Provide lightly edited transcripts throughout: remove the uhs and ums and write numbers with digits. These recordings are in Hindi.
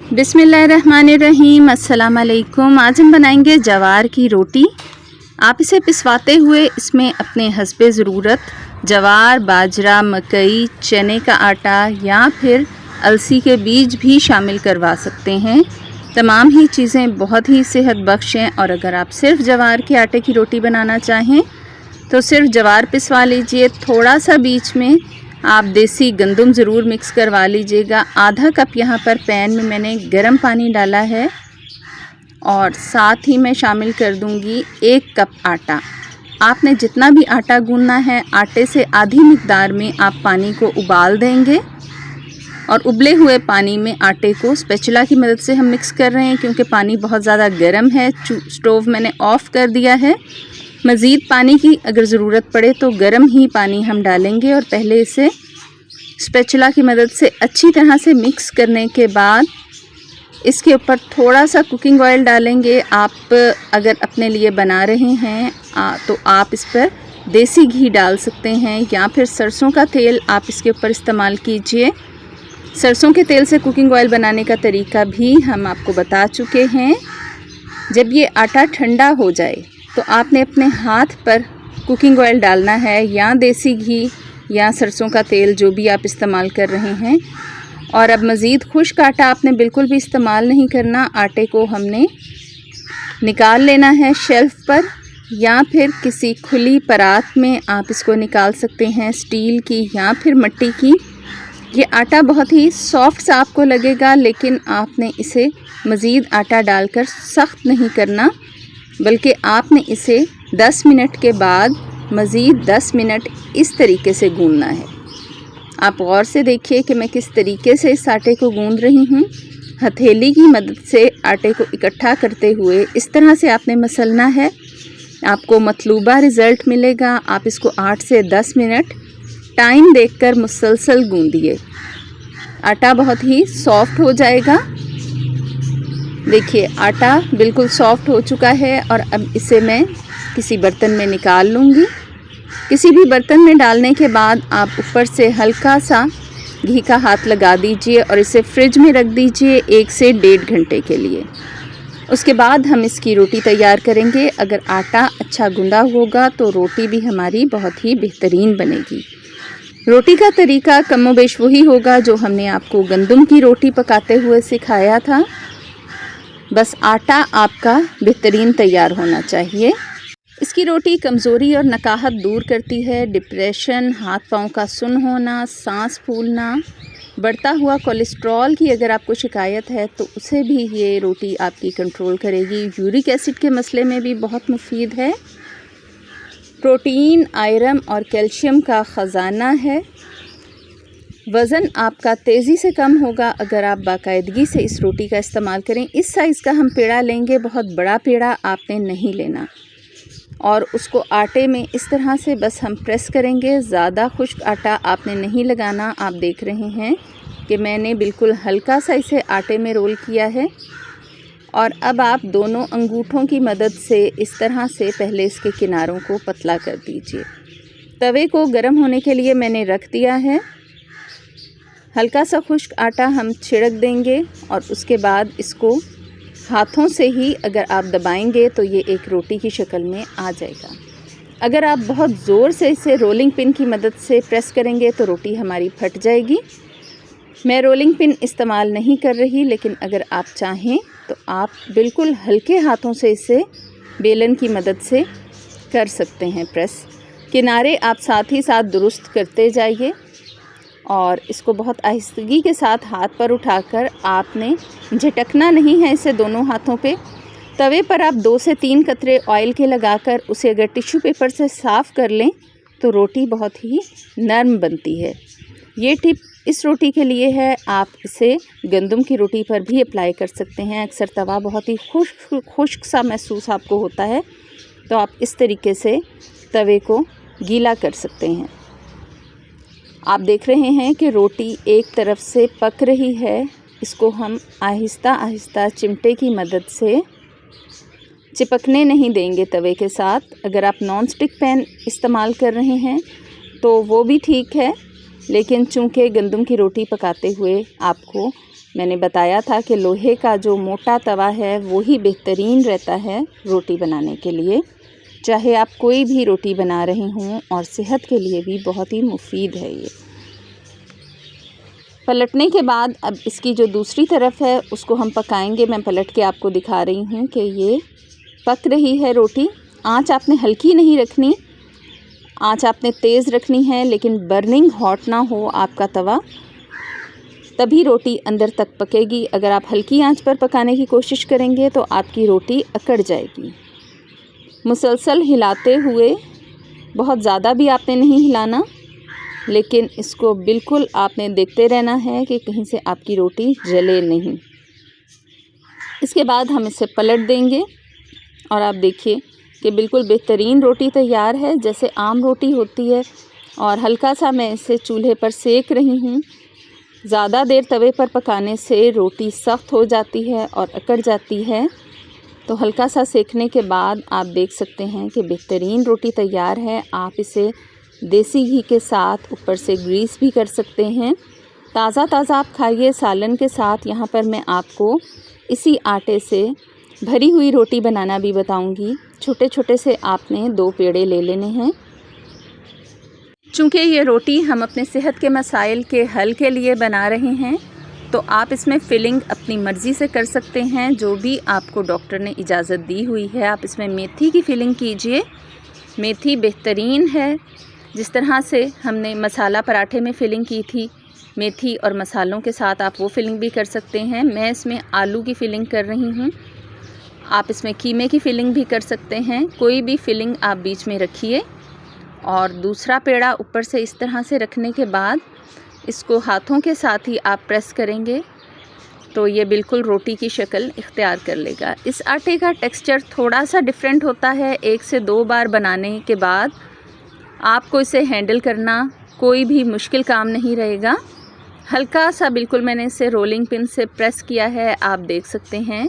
बिस्मिल्लाहिर्रहमानिर्रहीम। अस्सलाम वालेकुम। आज हम बनाएंगे जवार की रोटी। आप इसे पिसवाते हुए इसमें अपने हस्बे ज़रूरत जवार, बाजरा, मकई, चने का आटा या फिर अलसी के बीज भी शामिल करवा सकते हैं। तमाम ही चीज़ें बहुत ही सेहत बख्श हैं। और अगर आप सिर्फ जवार के आटे की रोटी बनाना चाहें तो सिर्फ जवार पिसवा लीजिए। थोड़ा सा बीच में आप देसी गंदम ज़रूर मिक्स करवा लीजिएगा। आधा कप यहाँ पर पैन में मैंने गर्म पानी डाला है और साथ ही मैं शामिल कर दूँगी 1 कप आटा। आपने जितना भी आटा गूंदना है, आटे से आधी मिकदार में आप पानी को उबाल देंगे और उबले हुए पानी में आटे को स्पैचुला की मदद से हम मिक्स कर रहे हैं क्योंकि पानी बहुत ज़्यादा गर्म है। स्टोव मैंने ऑफ़ कर दिया है। मज़ीद पानी की अगर ज़रूरत पड़े तो गर्म ही पानी हम डालेंगे और पहले इसे स्पैचुला की मदद से अच्छी तरह से मिक्स करने के बाद इसके ऊपर थोड़ा सा कुकिंग ऑयल डालेंगे। आप अगर अपने लिए बना रहे हैं तो आप इस पर देसी घी डाल सकते हैं या फिर सरसों का तेल आप इसके ऊपर इस्तेमाल कीजिए। सरसों के तेल से कुकिंग ऑयल बनाने का तरीका भी हम आपको बता चुके हैं। जब ये आटा ठंडा हो जाए तो आपने अपने हाथ पर कुकिंग ऑयल डालना है या देसी घी या सरसों का तेल, जो भी आप इस्तेमाल कर रहे हैं। और अब मज़ीद खुश्क आटा आपने बिल्कुल भी इस्तेमाल नहीं करना। आटे को हमने निकाल लेना है शेल्फ़ पर या फिर किसी खुली परात में आप इसको निकाल सकते हैं, स्टील की या फिर मिट्टी की। ये आटा बहुत ही सॉफ्ट सा आपको लगेगा, लेकिन आपने इसे मज़ीद आटा डालकर सख्त नहीं करना, बल्कि आपने इसे 10 मिनट के बाद मज़ीद 10 मिनट इस तरीके से गूंदना है। आप गौर से देखिए कि मैं किस तरीके से इस आटे को गूंद रही हूँ। हथेली की मदद से आटे को इकट्ठा करते हुए इस तरह से आपने मसलना है। आपको मतलूबा रिज़ल्ट मिलेगा। आप इसको 8 से 10 मिनट टाइम देखकर मुसलसल गूंदिए। आटा बहुत ही सॉफ्ट हो जाएगा। देखिए आटा बिल्कुल सॉफ्ट हो चुका है और अब इसे मैं किसी बर्तन में निकाल लूँगी। किसी भी बर्तन में डालने के बाद आप ऊपर से हल्का सा घी का हाथ लगा दीजिए और इसे फ्रिज में रख दीजिए 1 से 1.5 घंटे के लिए। उसके बाद हम इसकी रोटी तैयार करेंगे। अगर आटा अच्छा गूंदा होगा तो रोटी भी हमारी बहुत ही बेहतरीन बनेगी। रोटी का तरीका कमोबेश वही होगा जो हमने आपको गंदम की रोटी पकाते हुए सिखाया था, बस आटा आपका बेहतरीन तैयार होना चाहिए। इसकी रोटी कमज़ोरी और नकाहत दूर करती है। डिप्रेशन, हाथ पाँव का सुन्न होना, सांस फूलना, बढ़ता हुआ कोलेस्ट्रॉल की अगर आपको शिकायत है तो उसे भी ये रोटी आपकी कंट्रोल करेगी। यूरिक एसिड के मसले में भी बहुत मुफीद है। प्रोटीन, आयरन और कैल्शियम का ख़जाना है। वज़न आपका तेज़ी से कम होगा अगर आप बाकायदगी से इस रोटी का इस्तेमाल करें। इस साइज़ का हम पेड़ा लेंगे, बहुत बड़ा पेड़ा आपने नहीं लेना। और उसको आटे में इस तरह से बस हम प्रेस करेंगे। ज़्यादा खुश्क आटा आपने नहीं लगाना। आप देख रहे हैं कि मैंने बिल्कुल हल्का सा इसे आटे में रोल किया है। और अब आप दोनों अंगूठों की मदद से इस तरह से पहले इसके किनारों को पतला कर दीजिए। तवे को गर्म होने के लिए मैंने रख दिया है। हल्का सा खुश्क आटा हम छिड़क देंगे और उसके बाद इसको हाथों से ही अगर आप दबाएंगे तो ये एक रोटी की शक्ल में आ जाएगा। अगर आप बहुत ज़ोर से इसे रोलिंग पिन की मदद से प्रेस करेंगे तो रोटी हमारी फट जाएगी। मैं रोलिंग पिन इस्तेमाल नहीं कर रही, लेकिन अगर आप चाहें तो आप बिल्कुल हल्के हाथों से इसे बेलन की मदद से कर सकते हैं प्रेस। किनारे आप साथ ही साथ दुरुस्त करते जाइए और इसको बहुत आहिस्तगी के साथ हाथ पर उठाकर आपने झटकना नहीं है इसे दोनों हाथों पे। तवे पर आप 2 से 3 कतरे ऑयल के लगाकर उसे अगर टिश्यू पेपर से साफ़ कर लें तो रोटी बहुत ही नरम बनती है। ये टिप इस रोटी के लिए है। आप इसे गंदम की रोटी पर भी अप्लाई कर सकते हैं। अक्सर तवा बहुत ही खुश्क सा महसूस आपको होता है, तो आप इस तरीके से तवे को गीला कर सकते हैं। आप देख रहे हैं कि रोटी एक तरफ से पक रही है। इसको हम आहिस्ता आहिस्ता चिमटे की मदद से चिपकने नहीं देंगे तवे के साथ। अगर आप नॉन स्टिक पैन इस्तेमाल कर रहे हैं तो वो भी ठीक है, लेकिन चूँकि गंदम की रोटी पकाते हुए आपको मैंने बताया था कि लोहे का जो मोटा तवा है वो ही बेहतरीन रहता है रोटी बनाने के लिए, चाहे आप कोई भी रोटी बना रहे हों, और सेहत के लिए भी बहुत ही मुफीद है ये। पलटने के बाद अब इसकी जो दूसरी तरफ है उसको हम पकाएंगे। मैं पलट के आपको दिखा रही हूँ कि ये पक रही है रोटी। आंच आपने हल्की नहीं रखनी, आंच आपने तेज़ रखनी है, लेकिन बर्निंग हॉट ना हो आपका तवा, तभी रोटी अंदर तक पकेगी। अगर आप हल्की आंच पर पकाने की कोशिश करेंगे तो आपकी रोटी अकड़ जाएगी। मुसलसल हिलाते हुए, बहुत ज़्यादा भी आपने नहीं हिलाना, लेकिन इसको बिल्कुल आपने देखते रहना है कि कहीं से आपकी रोटी जले नहीं। इसके बाद हम इसे पलट देंगे और आप देखिए कि बिल्कुल बेहतरीन रोटी तैयार है, जैसे आम रोटी होती है। और हल्का सा मैं इसे चूल्हे पर सेक रही हूँ। ज़्यादा देर तवे पर पकाने से रोटी सख्त हो जाती है और अकड़ जाती है, तो हल्का सा सेकने के बाद आप देख सकते हैं कि बेहतरीन रोटी तैयार है। आप इसे देसी घी के साथ ऊपर से ग्रीस भी कर सकते हैं। ताज़ा ताज़ा आप खाइए सालन के साथ। यहाँ पर मैं आपको इसी आटे से भरी हुई रोटी बनाना भी बताऊंगी। छोटे छोटे से आपने 2 पेड़े ले लेने हैं। चूँकि ये रोटी हम अपने सेहत के मसाइल के हल के लिए बना रहे हैं, तो आप इसमें फ़िलिंग अपनी मर्ज़ी से कर सकते हैं, जो भी आपको डॉक्टर ने इजाज़त दी हुई है। आप इसमें मेथी की फ़िलिंग कीजिए। मेथी बेहतरीन है। जिस तरह से हमने मसाला पराठे में फ़िलिंग की थी, मेथी और मसालों के साथ आप वो फ़िलिंग भी कर सकते हैं। मैं इसमें आलू की फ़िलिंग कर रही हूँ। आप इसमें कीमे की फ़िलिंग भी कर सकते हैं। कोई भी फ़िलिंग आप बीच में रखिए और दूसरा पेड़ा ऊपर से इस तरह से रखने के बाद इसको हाथों के साथ ही आप प्रेस करेंगे तो ये बिल्कुल रोटी की शक्ल इख्तियार कर लेगा। इस आटे का टेक्सचर थोड़ा सा डिफरेंट होता है। 1 से 2 बार बनाने के बाद आपको इसे हैंडल करना कोई भी मुश्किल काम नहीं रहेगा। हल्का सा बिल्कुल मैंने इसे रोलिंग पिन से प्रेस किया है। आप देख सकते हैं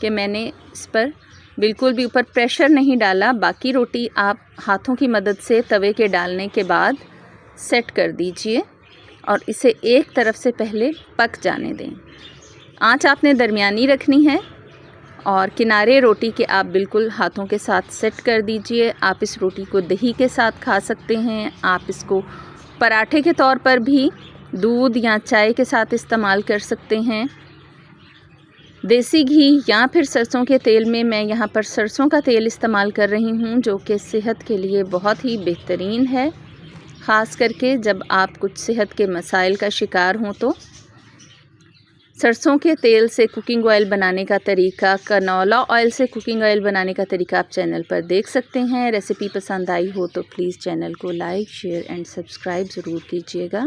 कि मैंने इस पर बिल्कुल भी ऊपर प्रेशर नहीं डाला। बाकी रोटी आप हाथों की मदद से तवे के डालने के बाद सेट कर दीजिए और इसे एक तरफ से पहले पक जाने दें। आंच आपने दरमियानी रखनी है और किनारे रोटी के आप बिल्कुल हाथों के साथ सेट कर दीजिए। आप इस रोटी को दही के साथ खा सकते हैं। आप इसको पराठे के तौर पर भी दूध या चाय के साथ इस्तेमाल कर सकते हैं। देसी घी या फिर सरसों के तेल में, मैं यहाँ पर सरसों का तेल इस्तेमाल कर रही हूँ, जो कि सेहत के लिए बहुत ही बेहतरीन है। ख़ास करके जब आप कुछ सेहत के मसाइल का शिकार हों तो सरसों के तेल से कुकिंग ऑयल बनाने का तरीका, कनोला ऑयल से कुकिंग ऑयल बनाने का तरीका आप चैनल पर देख सकते हैं। रेसिपी पसंद आई हो तो प्लीज़ चैनल को लाइक, शेयर एंड सब्सक्राइब ज़रूर कीजिएगा।